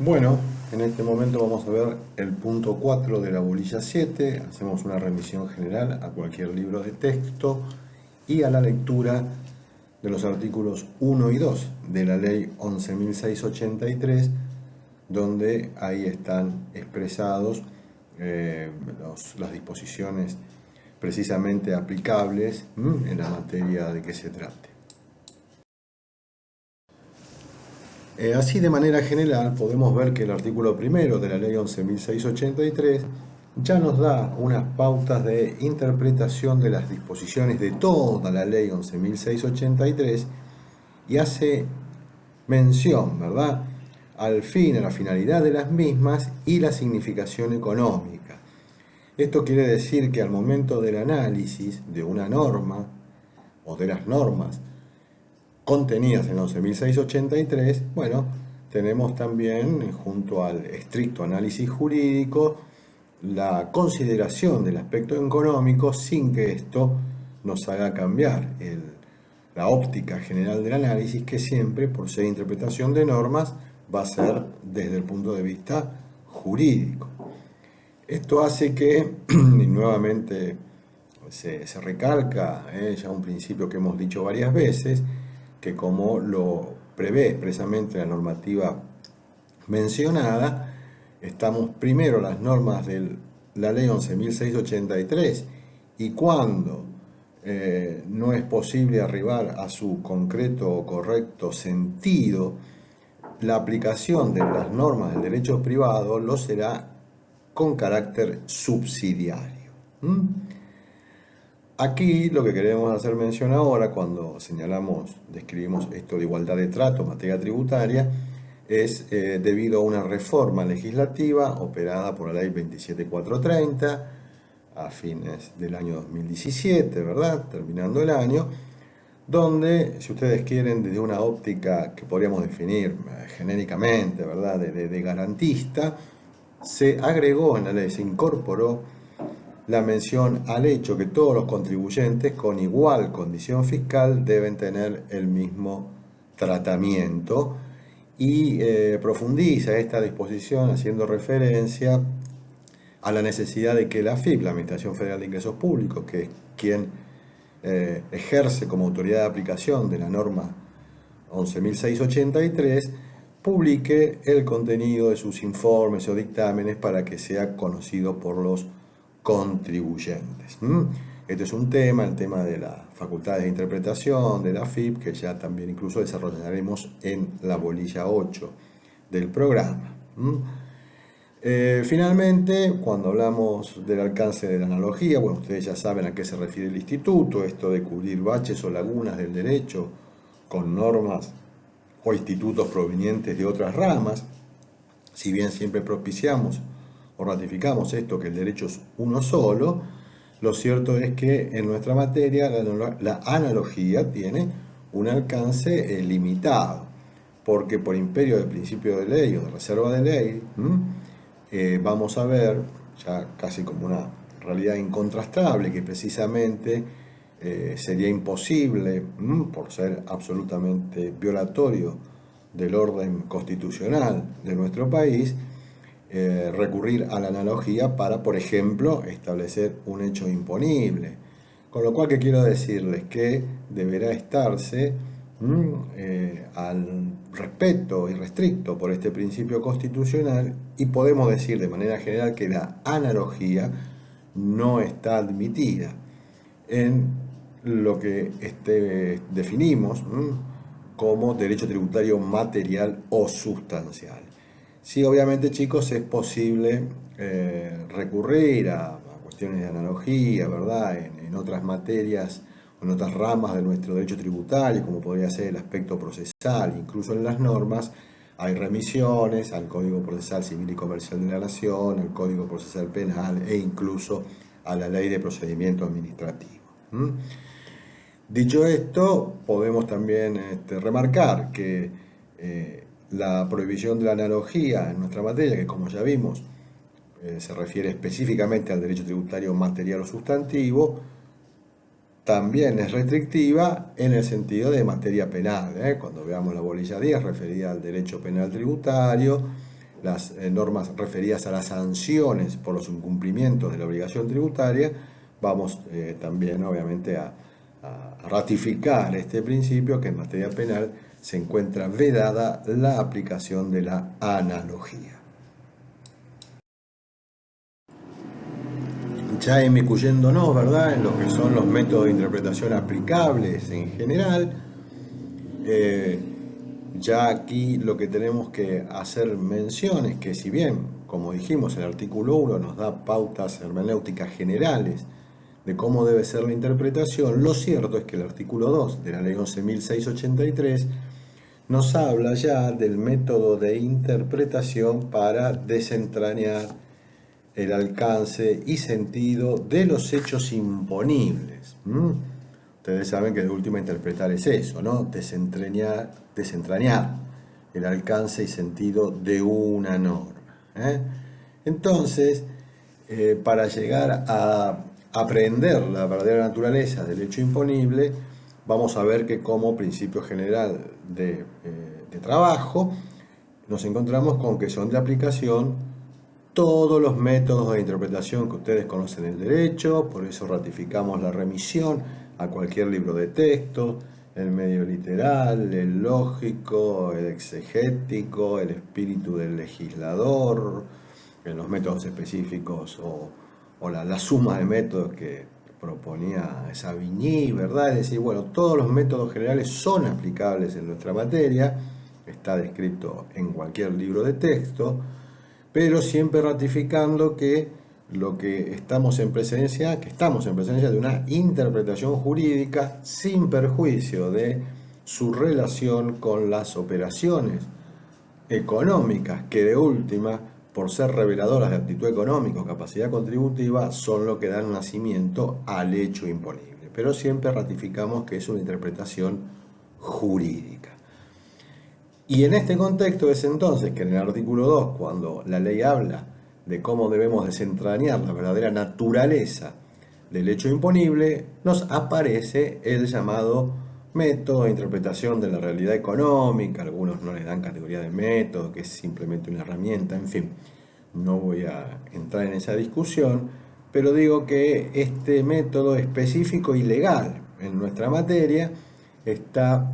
Bueno, en este momento vamos a ver el punto 4 de la bolilla 7. Hacemos una remisión general a cualquier libro de texto y a la lectura de los artículos 1 y 2 de la ley 11.683, donde ahí están expresados las disposiciones precisamente aplicables en la materia de que se trate. Así, de manera general, podemos ver que el artículo primero de la ley 11.683 ya nos da unas pautas de interpretación de las disposiciones de toda la ley 11.683 y hace mención, ¿verdad?, al fin, a la finalidad de las mismas y la significación económica. Esto quiere decir que al momento del análisis de una norma o de las normas contenidas en la 11.683, bueno, tenemos también, junto al estricto análisis jurídico, la consideración del aspecto económico sin que esto nos haga cambiar la óptica general del análisis, que siempre, por ser interpretación de normas, va a ser desde el punto de vista jurídico. Esto hace que, y nuevamente se recalca ya un principio que hemos dicho varias veces, que como lo prevé expresamente la normativa mencionada, estamos primero las normas de la ley 11.683 y cuando no es posible arribar a su concreto o correcto sentido, la aplicación de las normas del derecho privado lo será con carácter subsidiario. Aquí lo que queremos hacer mención ahora, cuando describimos esto de igualdad de trato en materia tributaria, es debido a una reforma legislativa operada por la ley 27430 a fines del año 2017, ¿verdad?, terminando el año, donde, si ustedes quieren, desde una óptica que podríamos definir genéricamente, ¿verdad?, de garantista, se agregó en la ley, se incorporó la mención al hecho que todos los contribuyentes con igual condición fiscal deben tener el mismo tratamiento y profundiza esta disposición haciendo referencia a la necesidad de que la AFIP, la Administración Federal de Ingresos Públicos, que es quien ejerce como autoridad de aplicación de la norma 11.683, publique el contenido de sus informes o dictámenes para que sea conocido por los contribuyentes. Este es un tema, el tema de las facultades de interpretación de la AFIP, que ya también incluso desarrollaremos en la bolilla 8 del programa. Finalmente, cuando hablamos del alcance de la analogía, bueno, ustedes ya saben a qué se refiere el instituto, esto de cubrir baches o lagunas del derecho con normas o institutos provenientes de otras ramas. Si bien siempre propiciamos o ratificamos esto, que el derecho es uno solo, lo cierto es que en nuestra materia la analogía tiene un alcance limitado, porque por imperio del principio de ley o de reserva de ley, vamos a ver, ya casi como una realidad incontrastable, que precisamente sería imposible, por ser absolutamente violatorio del orden constitucional de nuestro país, recurrir a la analogía para, por ejemplo, establecer un hecho imponible. Con lo cual, ¿qué quiero decirles? Que deberá estarse al respeto irrestricto por este principio constitucional, y podemos decir de manera general que la analogía no está admitida en lo que definimos como derecho tributario material o sustancial. Sí, obviamente, chicos, es posible recurrir a cuestiones de analogía, ¿verdad?, en otras materias, en otras ramas de nuestro derecho tributario, como podría ser el aspecto procesal. Incluso en las normas hay remisiones al Código Procesal Civil y Comercial de la Nación, al Código Procesal Penal e incluso a la Ley de Procedimiento Administrativo. Dicho esto, podemos también remarcar que la prohibición de la analogía en nuestra materia, que como ya vimos se refiere específicamente al derecho tributario material o sustantivo, también es restrictiva en el sentido de materia penal. Cuando veamos la bolilla 10 referida al derecho penal tributario, las normas referidas a las sanciones por los incumplimientos de la obligación tributaria, vamos también obviamente a ratificar este principio que en materia penal se encuentra vedada la aplicación de la analogía. Ya inmiscuyéndonos, ¿verdad?, en lo que son los métodos de interpretación aplicables en general, ya aquí lo que tenemos que hacer mención es que, si bien, como dijimos, el artículo 1 nos da pautas hermenéuticas generales de cómo debe ser la interpretación, lo cierto es que el artículo 2 de la Ley 11.683 nos habla ya del método de interpretación para desentrañar el alcance y sentido de los hechos imponibles. Ustedes saben que de última interpretar es eso, ¿no? Desentrañar el alcance y sentido de una norma. Entonces, para llegar a aprender la verdadera naturaleza del hecho imponible, vamos a ver que como principio general de trabajo, nos encontramos con que son de aplicación todos los métodos de interpretación que ustedes conocen del derecho. Por eso ratificamos la remisión a cualquier libro de texto, el medio literal, el lógico, el exegético, el espíritu del legislador, en los métodos específicos o la suma de métodos que proponía Savigny, ¿verdad? Es decir, bueno, todos los métodos generales son aplicables en nuestra materia, está descrito en cualquier libro de texto, pero siempre ratificando que lo que estamos en presencia de una interpretación jurídica sin perjuicio de su relación con las operaciones económicas, que de última, por ser reveladoras de aptitud económica o capacidad contributiva, son lo que dan nacimiento al hecho imponible. Pero siempre ratificamos que es una interpretación jurídica. Y en este contexto es entonces que en el artículo 2, cuando la ley habla de cómo debemos desentrañar la verdadera naturaleza del hecho imponible, nos aparece el llamado método de interpretación de la realidad económica. Algunos no le dan categoría de método, que es simplemente una herramienta, en fin. No voy a entrar en esa discusión, pero digo que este método específico y legal en nuestra materia está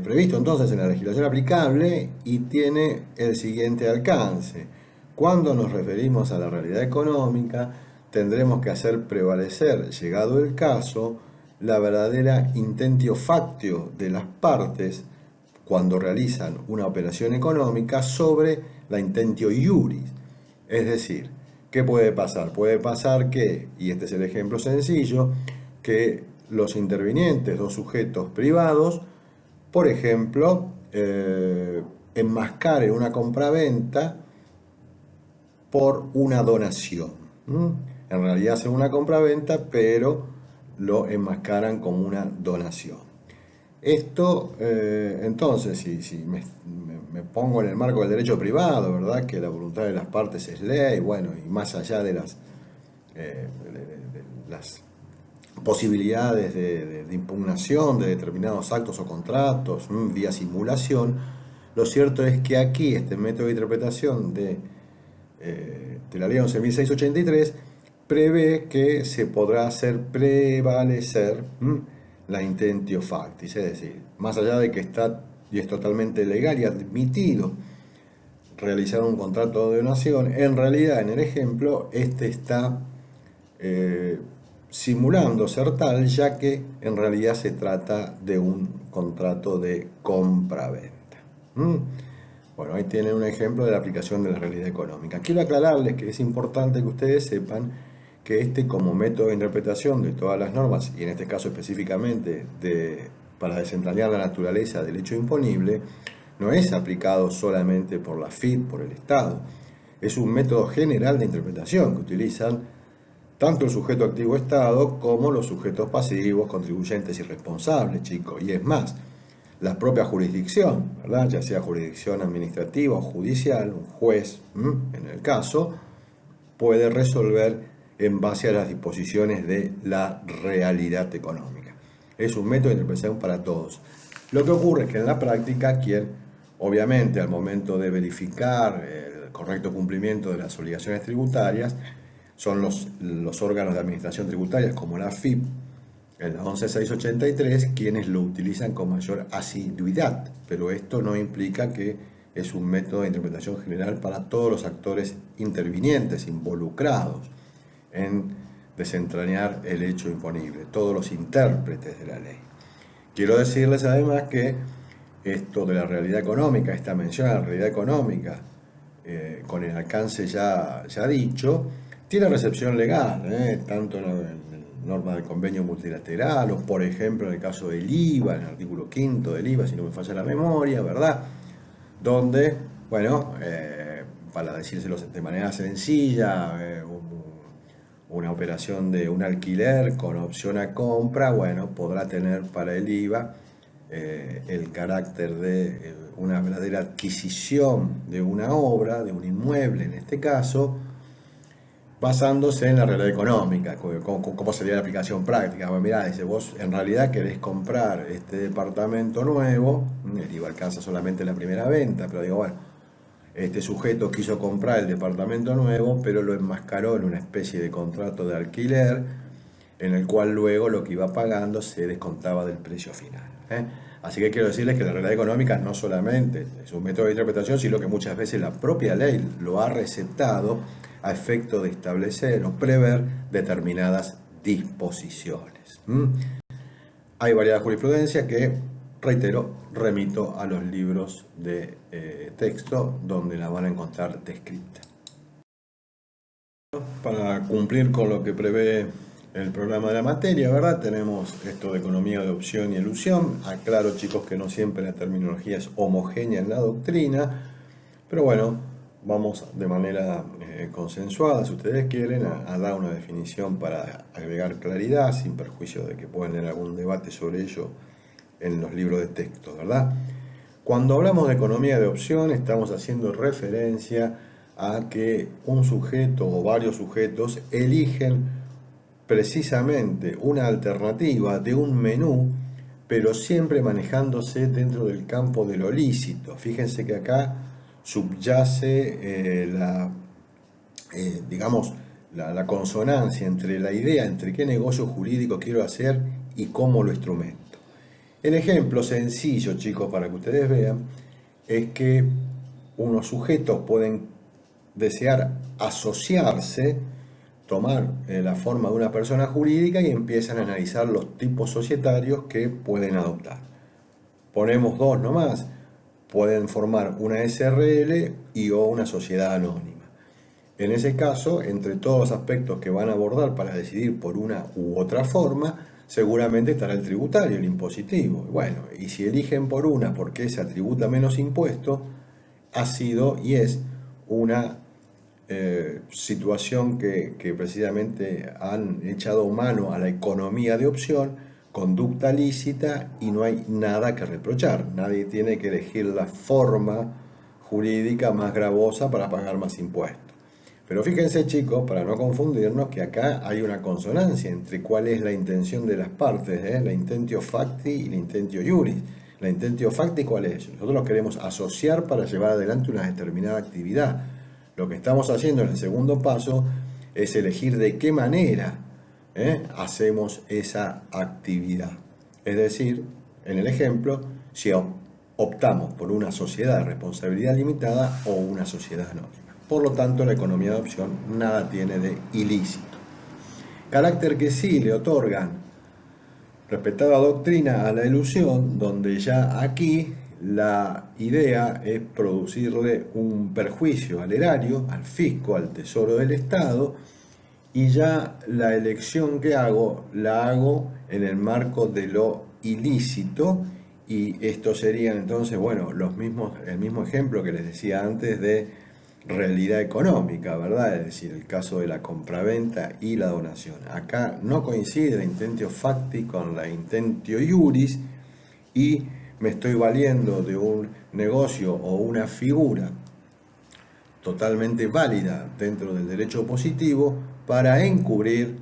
previsto entonces en la legislación aplicable y tiene el siguiente alcance. Cuando nos referimos a la realidad económica, tendremos que hacer prevalecer, llegado el caso, la verdadera intentio factio de las partes cuando realizan una operación económica sobre la intentio iuris. Es decir, ¿qué puede pasar? Puede pasar que, y este es el ejemplo sencillo, que los intervinientes, dos sujetos privados, por ejemplo, enmascaren una compraventa por una donación. En realidad hacen una compraventa, pero lo enmascaran como una donación. Esto, entonces, si me pongo en el marco del derecho privado, ¿verdad?, que la voluntad de las partes es ley, bueno, y más allá de las posibilidades de impugnación de determinados actos o contratos vía simulación, lo cierto es que aquí este método de interpretación de la Ley 11.683 prevé que se podrá hacer prevalecer la intentio factis, es decir, más allá de que está y es totalmente legal y admitido realizar un contrato de donación, en realidad en el ejemplo este está simulando ser tal, ya que en realidad se trata de un contrato de compra-venta. Bueno, ahí tienen un ejemplo de la aplicación de la realidad económica. Quiero aclararles que es importante que ustedes sepan que como método de interpretación de todas las normas, y en este caso específicamente para desentrañar la naturaleza del hecho imponible, no es aplicado solamente por la FIP, por el Estado. Es un método general de interpretación que utilizan tanto el sujeto activo Estado como los sujetos pasivos, contribuyentes y responsables, chicos. Y es más, la propia jurisdicción, ¿verdad?, ya sea jurisdicción administrativa o judicial, un juez, en el caso, puede resolver en base a las disposiciones de la realidad económica. Es un método de interpretación para todos. Lo que ocurre es que en la práctica, quien Obviamente, al momento de verificar el correcto cumplimiento de las obligaciones tributarias, son los órganos de administración tributaria, como la AFIP, en la 11683, quienes lo utilizan con mayor asiduidad, pero esto no implica que es un método de interpretación general para todos los actores intervinientes, involucrados en desentrañar el hecho imponible, todos los intérpretes de la ley. Quiero decirles además que esto de la realidad económica, esta mención a la realidad económica, con el alcance ya dicho, tiene recepción legal, tanto en norma del convenio multilateral, o por ejemplo en el caso del IVA, en el artículo 5 del IVA, si no me falla la memoria, ¿verdad? Donde, bueno, para decírselo de manera sencilla, una operación de un alquiler con opción a compra, bueno, podrá tener para el IVA el carácter de una verdadera adquisición de una obra, de un inmueble en este caso, basándose en la realidad económica. ¿Cómo sería la aplicación práctica? Bueno, mirá, dice, vos en realidad querés comprar este departamento nuevo, el IVA alcanza solamente la primera venta, pero digo, bueno, este sujeto quiso comprar el departamento nuevo, pero lo enmascaró en una especie de contrato de alquiler, en el cual luego lo que iba pagando se descontaba del precio final. Así que quiero decirles que la realidad económica no solamente es un método de interpretación, sino que muchas veces la propia ley lo ha receptado a efecto de establecer o prever determinadas disposiciones. Hay variada jurisprudencia que, reitero, remito a los libros de texto donde la van a encontrar descrita. Para cumplir con lo que prevé el programa de la materia, ¿verdad? Tenemos esto de economía de opción y elusión. Aclaro, chicos, que no siempre la terminología es homogénea en la doctrina, pero bueno, vamos de manera consensuada, si ustedes quieren, a dar una definición para agregar claridad, sin perjuicio de que puedan tener algún debate sobre ello en los libros de texto, ¿verdad? Cuando hablamos de economía de opción, estamos haciendo referencia a que un sujeto o varios sujetos eligen precisamente una alternativa de un menú, pero siempre manejándose dentro del campo de lo lícito. Fíjense que acá subyace la consonancia entre la idea, entre qué negocio jurídico quiero hacer y cómo lo instrumento. El ejemplo sencillo, chicos, para que ustedes vean, es que unos sujetos pueden desear asociarse, tomar la forma de una persona jurídica y empiezan a analizar los tipos societarios que pueden adoptar. Ponemos dos nomás, pueden formar una SRL y o una sociedad anónima. En ese caso, entre todos los aspectos que van a abordar para decidir por una u otra forma, seguramente estará el tributario, el impositivo. Bueno, y si eligen por una porque se tributa menos impuesto, ha sido y es una situación que precisamente han echado mano a la economía de opción, conducta lícita, y no hay nada que reprochar. Nadie tiene que elegir la forma jurídica más gravosa para pagar más impuestos. Pero fíjense, chicos, para no confundirnos, que acá hay una consonancia entre cuál es la intención de las partes, la intentio facti y la intentio iuris. La intentio facti, ¿cuál es? Nosotros nos queremos asociar para llevar adelante una determinada actividad. Lo que estamos haciendo en el segundo paso es elegir de qué manera hacemos esa actividad. Es decir, en el ejemplo, si optamos por una sociedad de responsabilidad limitada o una sociedad anónima. Por lo tanto, la economía de opción nada tiene de ilícito. Carácter que sí le otorgan respetada doctrina a la elusión, donde ya aquí la idea es producirle un perjuicio al erario, al fisco, al tesoro del Estado, y ya la elección que hago, la hago en el marco de lo ilícito, y esto sería entonces, bueno, el mismo ejemplo que les decía antes de realidad económica, ¿verdad? Es decir, el caso de la compraventa y la donación. Acá no coincide la intentio facti con la intentio iuris, y me estoy valiendo de un negocio o una figura totalmente válida dentro del derecho positivo para encubrir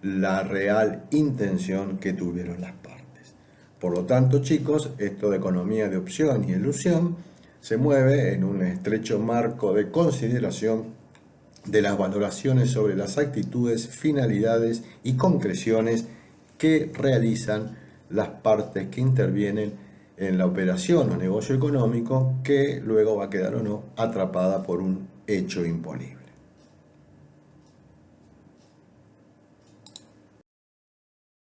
la real intención que tuvieron las partes. Por lo tanto, chicos, esto de economía de opción y elusión se mueve en un estrecho marco de consideración de las valoraciones sobre las actitudes, finalidades y concreciones que realizan las partes que intervienen en la operación o negocio económico, que luego va a quedar o no atrapada por un hecho imponible.